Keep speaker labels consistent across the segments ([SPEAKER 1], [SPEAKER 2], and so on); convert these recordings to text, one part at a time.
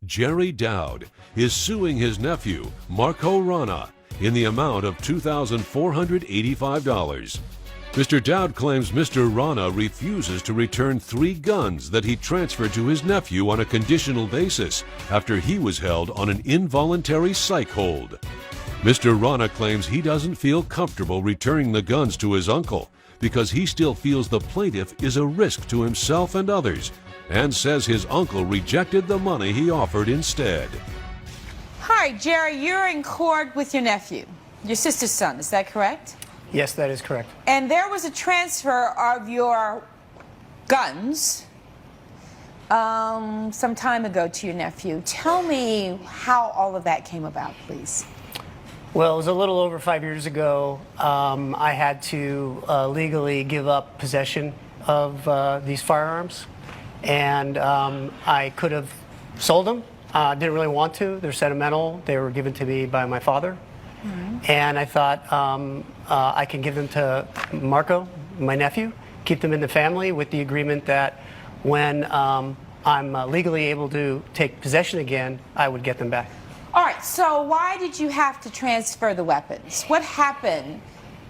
[SPEAKER 1] Jerry Dowd, is suing his nephew, Marco Rana, in the amount of $2,485. Mr. Dowd claims Mr. Rana refuses to return 3 guns that he transferred to his nephew on a conditional basis after he was held on an involuntary psych hold. Mr. Rana claims he doesn't feel comfortable returning the guns to his uncle because he still feels the plaintiff is a risk to himself and others, and says his uncle rejected the money he offered instead.
[SPEAKER 2] Hi, Jerry, you're in court with your nephew, your sister's son, is that correct?
[SPEAKER 3] Yes, that is correct.
[SPEAKER 2] And there was a transfer of your guns some time ago to your nephew. Tell me how all of that came about, please.
[SPEAKER 3] Well, it was a little over 5 years ago. I had to legally give up possession of these firearms. And I could have sold them. Didn't really want to. They're sentimental. They were given to me by my father. And I thought I can give them to Marco, my nephew, keep them in the family with the agreement that when I'm legally able to take possession again, I would get them back.
[SPEAKER 2] All right, so why did you have to transfer the weapons? What happened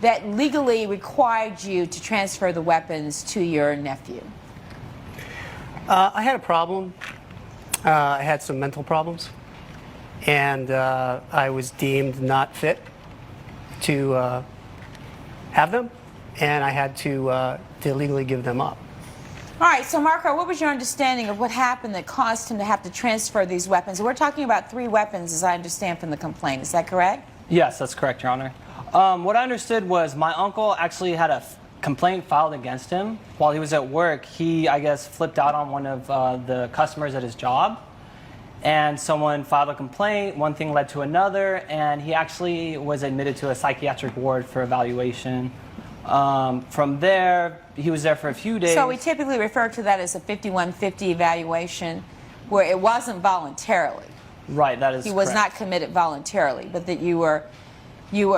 [SPEAKER 2] that legally required you to transfer the weapons to your nephew?
[SPEAKER 3] I had a problem. I had some mental problems. And I was deemed not fit to have them, and I had to legally give them up.
[SPEAKER 2] All right, so Marco, what was your understanding of what happened that caused him to have to transfer these weapons? We're talking about 3 weapons, as I understand from the complaint. Is that correct?
[SPEAKER 4] Yes, that's correct, Your Honor. What I understood was my uncle actually had a complaint filed against him. While he was at work, he, I guess, flipped out on one of the customers at his job. And someone filed a complaint, one thing led to another, and he actually was admitted to a psychiatric ward for evaluation. From there, he was there for a few days.
[SPEAKER 2] So we typically refer to that as a 5150 evaluation, where it wasn't voluntarily.
[SPEAKER 4] Right, that is
[SPEAKER 2] He was
[SPEAKER 4] correct.
[SPEAKER 2] not committed voluntarily, but that you were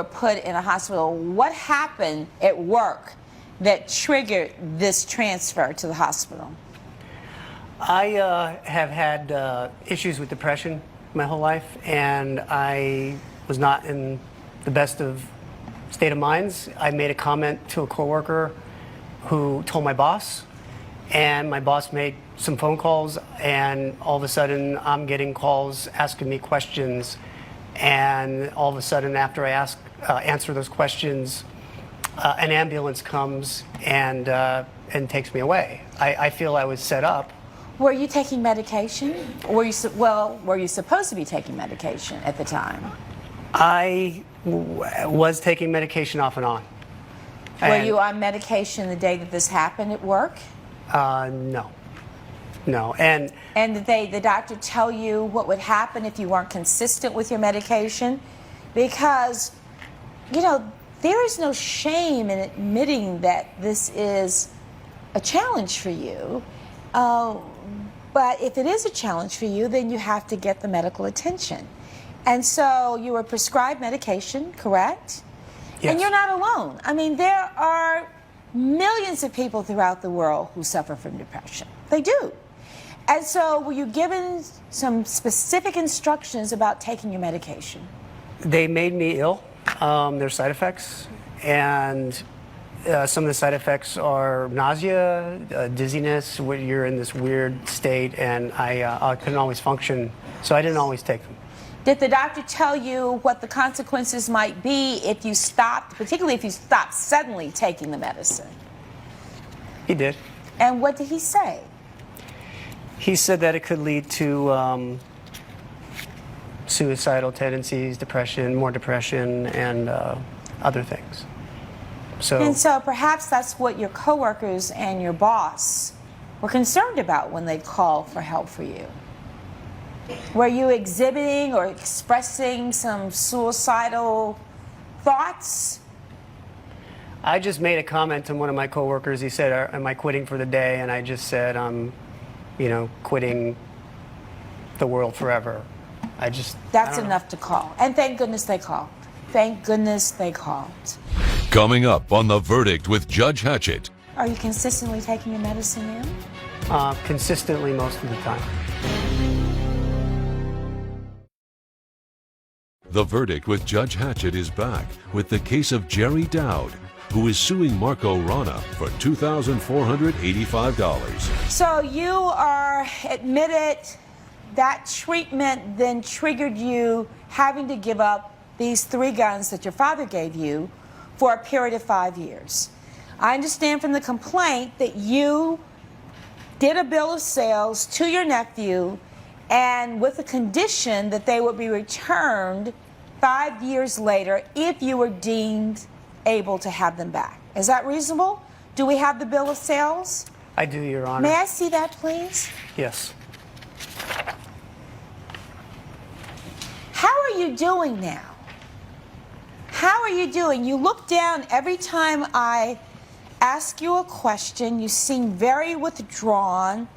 [SPEAKER 2] put in a hospital. What happened at work that triggered this transfer to the hospital?
[SPEAKER 3] I have had issues with depression my whole life, and I was not in the best of state of minds. I made a comment to a coworker who told my boss, and my boss made some phone calls, and all of a sudden I'm getting calls asking me questions, and all of a sudden after I answer those questions, an ambulance comes and takes me away. I feel I was set up.
[SPEAKER 2] Were you taking medication? Were you supposed to be taking medication at the time?
[SPEAKER 3] I was taking medication off and on.
[SPEAKER 2] Were you on medication the day that this happened at work?
[SPEAKER 3] No. No. And
[SPEAKER 2] did the doctor tell you what would happen if you weren't consistent with your medication? Because, you know, there is no shame in admitting that this is a challenge for you. But if it is a challenge for you, then you have to get the medical attention. And so you were prescribed medication, correct?
[SPEAKER 3] yes.
[SPEAKER 2] And you're not alone. I mean, there are millions of people throughout the world who suffer from depression. They do. And so were you given some specific instructions about taking your medication?
[SPEAKER 3] They made me ill. There's side effects, and some of the side effects are nausea, dizziness, where you're in this weird state, and I couldn't always function, so I didn't always take them.
[SPEAKER 2] Did the doctor tell you what the consequences might be if you stopped, particularly if you stopped suddenly taking the medicine?
[SPEAKER 3] He did.
[SPEAKER 2] And what did he say?
[SPEAKER 3] He said that it could lead to suicidal tendencies, depression, more depression, and other things.
[SPEAKER 2] And so perhaps that's what your coworkers and your boss were concerned about when they called for help for you. Were you exhibiting or expressing some suicidal thoughts?
[SPEAKER 3] I just made a comment to one of my coworkers. He said, "Am I quitting for the day?" And I just said, "I'm, quitting the world forever."
[SPEAKER 2] That's enough to call. And thank goodness they called. Thank goodness they called.
[SPEAKER 1] Coming up on The Verdict with Judge Hatchett.
[SPEAKER 2] Are you consistently taking your medicine now?
[SPEAKER 3] Consistently most of the time.
[SPEAKER 1] The verdict with Judge Hatchett is back with the case of Jerry Dowd, who is suing Marco Rana for $2,485.
[SPEAKER 2] So you are admitted that treatment then triggered you having to give up these 3 guns that your father gave you for a period of 5 years. I understand from the complaint that you did a bill of sales to your nephew, and with the condition that they would be returned 5 years later if you were deemed able to have them back. Is that reasonable? Do we have the bill of sales?
[SPEAKER 3] I do, Your Honor.
[SPEAKER 2] May I see that, please?
[SPEAKER 3] Yes.
[SPEAKER 2] How are you doing now? How are you doing? You look down every time I ask you a question. You seem very withdrawn.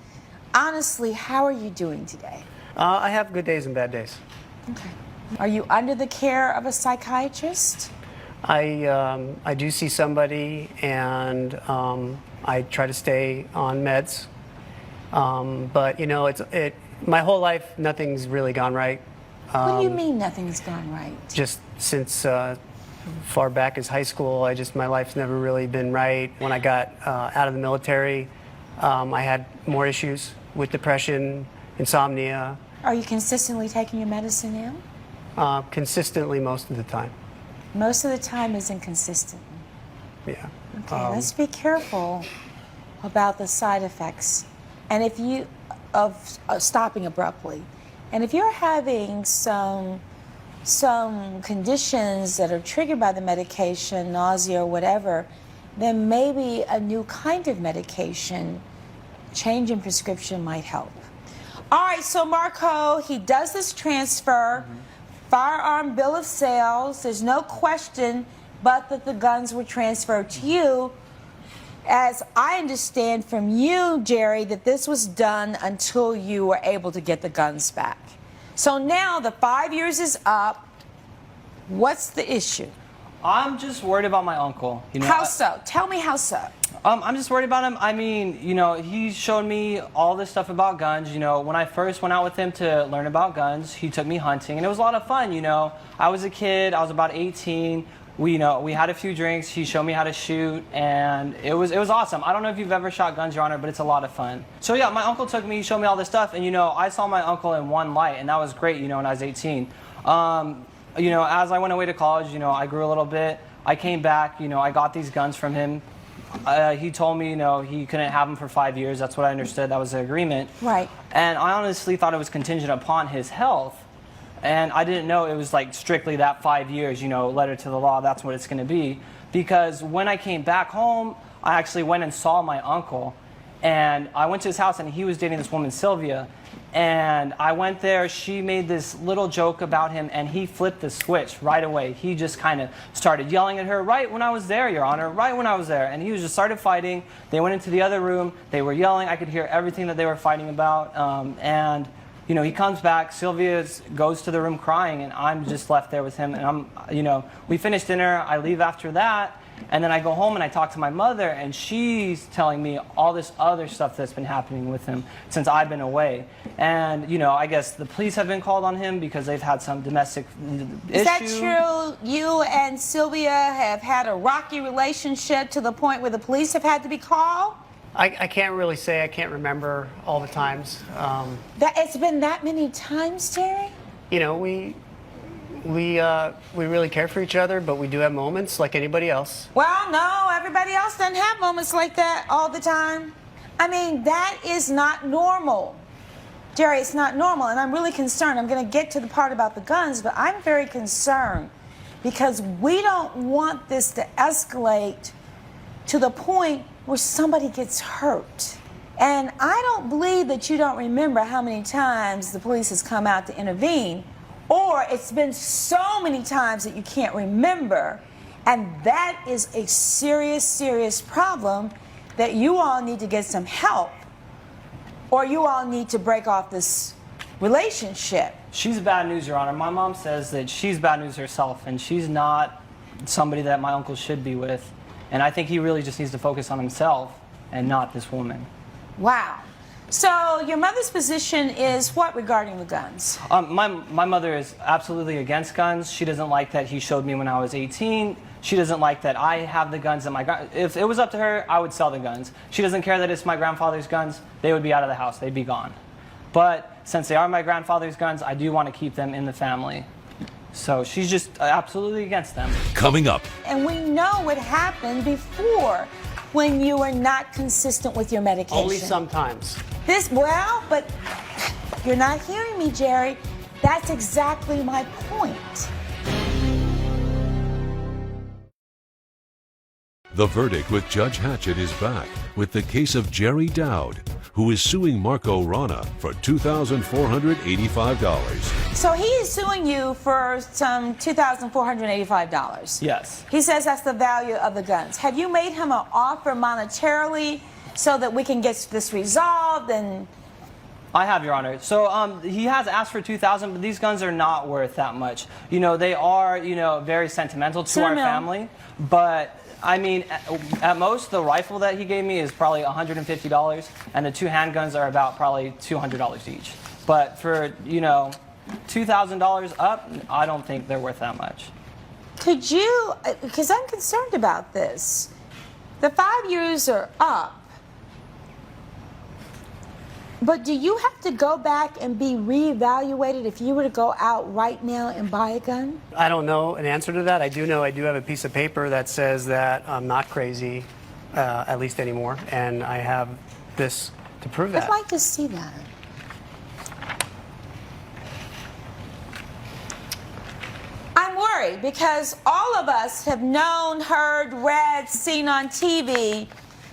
[SPEAKER 2] Honestly, how are you doing today?
[SPEAKER 3] I have good days and bad days.
[SPEAKER 2] Okay. Are you under the care of a psychiatrist?
[SPEAKER 3] I do see somebody, and I try to stay on meds. But you know, my whole life, nothing's really gone right.
[SPEAKER 2] What do you mean nothing's gone right?
[SPEAKER 3] Just since far back as high school, my life's never really been right. When I got out of the military, I had more issues with depression, insomnia.
[SPEAKER 2] Are you consistently taking your medicine now?
[SPEAKER 3] Consistently most of the time.
[SPEAKER 2] Most of the time is inconsistent.
[SPEAKER 3] Yeah.
[SPEAKER 2] Okay, let's be careful about the side effects, and if you of stopping abruptly, and if you're having some conditions that are triggered by the medication, nausea or whatever, then maybe a new kind of medication, change in prescription might help. All right, so Marco, he does this transfer. Firearm bill of sales. There's no question but that the guns were transferred to you. As I understand from you, Jerry, that this was done until you were able to get the guns back. So now the 5 years is up. What's the issue?
[SPEAKER 4] I'm just worried about my uncle. You know,
[SPEAKER 2] How so? Tell me how so.
[SPEAKER 4] I'm just worried about him. I mean, you know, he showed me all this stuff about guns. You know, when I first went out with him to learn about guns, he took me hunting, and it was a lot of fun. You know, I was a kid. I was about 18. We had a few drinks. He showed me how to shoot, and it was awesome. I don't know if you've ever shot guns, Your Honor, but it's a lot of fun. So yeah, my uncle took me, showed me all this stuff, and you know, I saw my uncle in one light, and that was great. You know, when I was 18. You know, as I went away to college, you know, I grew a little bit. I came back. You know, I got these guns from him. He told me, you know, he couldn't have them for 5 years. That's what I understood. That was the agreement.
[SPEAKER 2] Right.
[SPEAKER 4] And I honestly thought it was contingent upon his health. And I didn't know it was like strictly that 5 years, you know, letter to the law, that's what it's going to be. Because when I came back home, I actually went and saw my uncle. And I went to his house, and he was dating this woman, Sylvia. And I went there, she made this little joke about him, and he flipped the switch right away. He just kind of started yelling at her right when I was there, Your Honor, right when I was there. And he just started fighting. They went into the other room. They were yelling. I could hear everything that they were fighting about. And, you know, he comes back. Sylvia goes to the room crying, and I'm just left there with him. And you know, we finished dinner. I leave after that. And then I go home and I talk to my mother, and she's telling me all this other stuff that's been happening with him since I've been away. And, you know, I guess the police have been called on him because they've had some domestic issue.
[SPEAKER 2] Is that true? You and Sylvia have had a rocky relationship to the point where the police have had to be called?
[SPEAKER 3] I can't really say. I can't remember all the times.
[SPEAKER 2] It's been that many times, Jerry?
[SPEAKER 3] You know, we really care for each other, but we do have moments like anybody else.
[SPEAKER 2] Well, no, everybody else doesn't have moments like that all the time. I mean, that is not normal. Jerry, it's not normal, and I'm really concerned. I'm going to get to the part about the guns, but I'm very concerned because we don't want this to escalate to the point where somebody gets hurt. And I don't believe that you don't remember how many times the police has come out to intervene. Or it's been so many times that you can't remember, and that is a serious, serious problem that you all need to get some help, or you all need to break off this relationship.
[SPEAKER 4] She's bad news, Your Honor. My mom says that she's bad news herself, and she's not somebody that my uncle should be with. And I think he really just needs to focus on himself and not this woman.
[SPEAKER 2] Wow. So your mother's position is what regarding the guns?
[SPEAKER 4] My mother is absolutely against guns. She doesn't like that he showed me when I was 18. She doesn't like that I have the guns that if it was up to her, I would sell the guns. She doesn't care that it's my grandfather's guns. They would be out of the house. They'd be gone. But since they are my grandfather's guns, I do want to keep them in the family. So she's just absolutely against them.
[SPEAKER 1] Coming up.
[SPEAKER 2] And we know what happened before when you were not consistent with your medication.
[SPEAKER 3] Only sometimes.
[SPEAKER 2] But you're not hearing me, Jerry. That's exactly my point.
[SPEAKER 1] The verdict with Judge Hatchett is back with the case of Jerry Dowd, who is suing Marco Rana for $2,485.
[SPEAKER 2] So he is suing you for some $2,485.
[SPEAKER 4] Yes.
[SPEAKER 2] He says that's the value of the guns. Have you made him an offer monetarily so that we can get this resolved? And
[SPEAKER 4] I have, Your Honor. So he has asked for $2,000, but these guns are not worth that much. You know, they are, very sentimental to our family. But I mean, at most, the rifle that he gave me is probably $150, and the two handguns are about probably $200 each. But for, $2,000 up, I don't think they're worth that much.
[SPEAKER 2] could you, because I'm concerned about this, the 5 years are up. But do you have to go back and be reevaluated if you were to go out right now and buy a gun?
[SPEAKER 3] I don't know an answer to that. I do know I do have a piece of paper that says that I'm not crazy, at least anymore, and I have this to prove that.
[SPEAKER 2] I'd like to see that. I'm worried because all of us have known, heard, read, seen on TV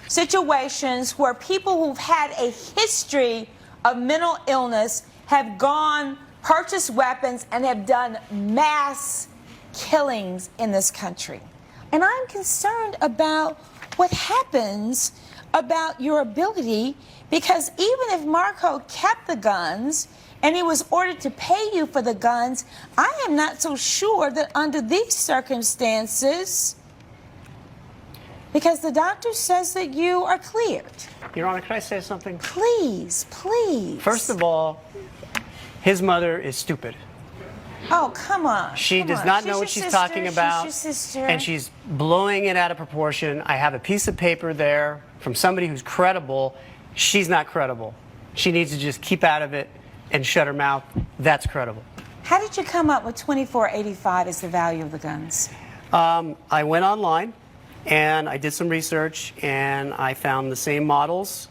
[SPEAKER 2] situations where people who've had a history of mental illness have gone, purchased weapons, and have done mass killings in this country. And I'm concerned about what happens about your ability, because even if Marco kept the guns and he was ordered to pay you for the guns, I am not so sure that under these circumstances, because the doctor says that you are cleared.
[SPEAKER 3] Your Honor, can I say something?
[SPEAKER 2] Please, please.
[SPEAKER 3] First of all, his mother is stupid.
[SPEAKER 2] Oh, come on.
[SPEAKER 3] She does not know what she's talking about,
[SPEAKER 2] She's your sister.
[SPEAKER 3] and she's blowing it out of proportion. I have a piece of paper there from somebody who's credible. She's not credible. She needs to just keep out of it and shut her mouth. That's credible.
[SPEAKER 2] How did you come up with $24.85 as the value of the guns?
[SPEAKER 3] I went online and I did some research, and I found the same models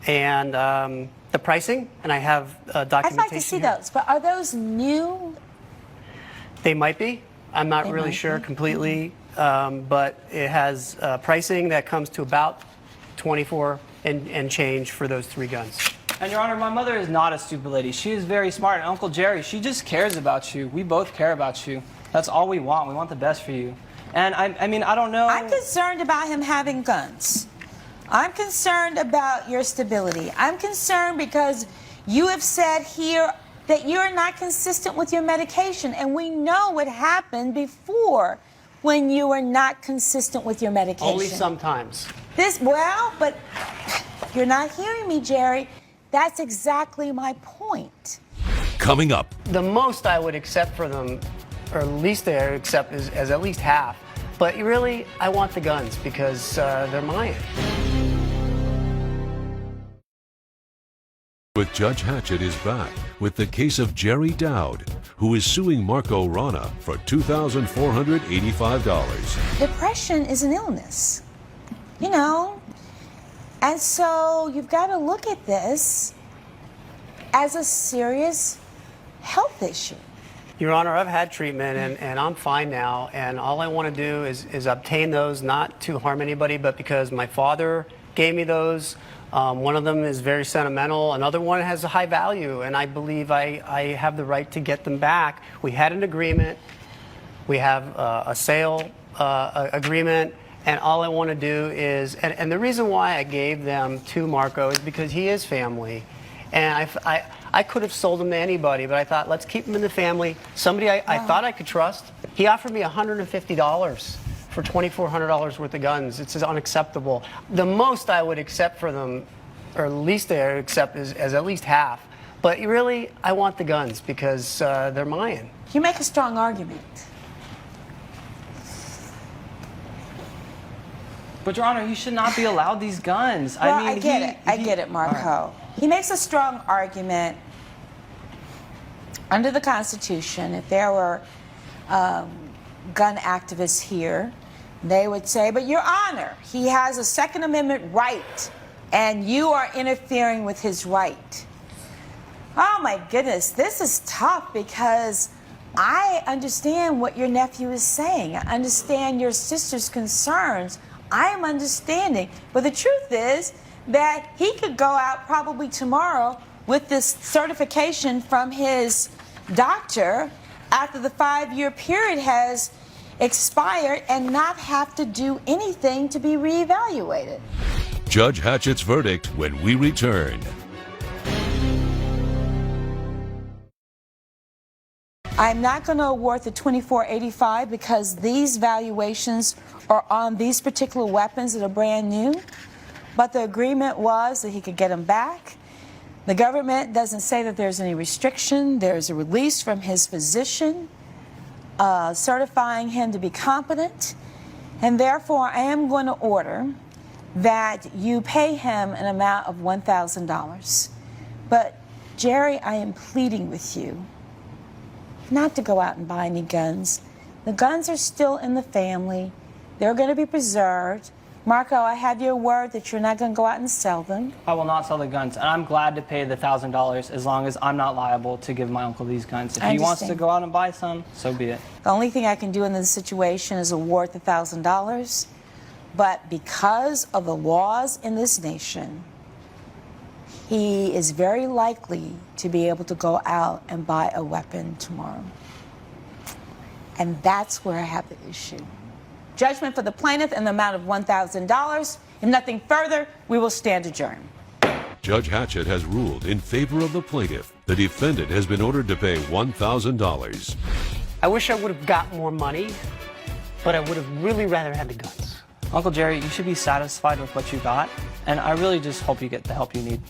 [SPEAKER 3] and the pricing, and I have documentation.
[SPEAKER 2] I'd like to see
[SPEAKER 3] here.
[SPEAKER 2] those, but are those new?
[SPEAKER 3] They might be. I'm not really sure completely, but it has pricing that comes to about $24 and change for those 3 guns.
[SPEAKER 4] And Your Honor, my mother is not a stupid lady. She is very smart. And Uncle Jerry, she just cares about you. We both care about you. That's all we want. We want the best for you. And I mean, I don't know.
[SPEAKER 2] I'm concerned about him having guns. I'm concerned about your stability. I'm concerned because you have said here that you're not consistent with your medication, and we know what happened before when you were not consistent with your medication.
[SPEAKER 3] Only sometimes.
[SPEAKER 2] But you're not hearing me, Jerry. That's exactly my point.
[SPEAKER 1] Coming up.
[SPEAKER 3] The most I would accept for them, or least they would accept, is at least half. But really, I want the guns because they're mine.
[SPEAKER 1] With Judge Hatchett is back with the case of Jerry Dowd, who is suing Marco Rana for $2,485.
[SPEAKER 2] Depression is an illness, and so you've got to look at this as a serious health issue.
[SPEAKER 3] Your Honor, I've had treatment, and I'm fine now, and all I want to do is obtain those, not to harm anybody, but because my father gave me those. One of them is very sentimental. Another one has a high value, and I believe I have the right to get them back. We had an agreement. We have a sale agreement, and all I want to do is, and the reason why I gave them to Marco is because he is family. And I could have sold them to anybody, but I thought, let's keep them in the family. Somebody I thought I could trust. He offered me $150 for $2,400 worth of guns. It's unacceptable. The most I would accept for them or least they accept as at least half. But really, I want the guns because they're mine.
[SPEAKER 2] You make a strong argument.
[SPEAKER 4] But Your Honor, he should not be allowed these guns.
[SPEAKER 2] Well,
[SPEAKER 4] I mean,
[SPEAKER 2] I get it, Marco. He makes a strong argument under the Constitution. If there were gun activists here, they would say, but Your Honor, he has a Second Amendment right, and you are interfering with his right. Oh my goodness, this is tough because I understand what your nephew is saying. I understand your sister's concerns. I am understanding. But the truth is that he could go out probably tomorrow with this certification from his doctor after the 5-year period has expired and not have to do anything to be reevaluated.
[SPEAKER 1] Judge Hatchett's verdict when we return.
[SPEAKER 2] I'm not going to award the $24.85 because these valuations are on these particular weapons that are brand new. But the agreement was that he could get them back. The government doesn't say that there's any restriction. There's a release from his physician certifying him to be competent. And therefore, I am going to order that you pay him an amount of $1,000. But, Jerry, I am pleading with you not to go out and buy any guns. The guns are still in the family. They're going to be preserved. Marco, I have your word that you're not going to go out and sell them.
[SPEAKER 4] I will not sell the guns, and I'm glad to pay the $1,000 as long as I'm not liable to give my uncle these guns. If he wants to go out and buy some, so be it.
[SPEAKER 2] The only thing I can do in this situation is award the $1,000. But because of the laws in this nation, he is very likely to be able to go out and buy a weapon tomorrow. And that's where I have the issue. Judgment for the plaintiff in the amount of $1,000. If nothing further, we will stand adjourned.
[SPEAKER 1] Judge Hatchett has ruled in favor of the plaintiff. The defendant has been ordered to pay $1,000.
[SPEAKER 3] I wish I would have got more money, but I would have really rather had the guns.
[SPEAKER 4] Uncle Jerry, you should be satisfied with what you got, and I really just hope you get the help you need.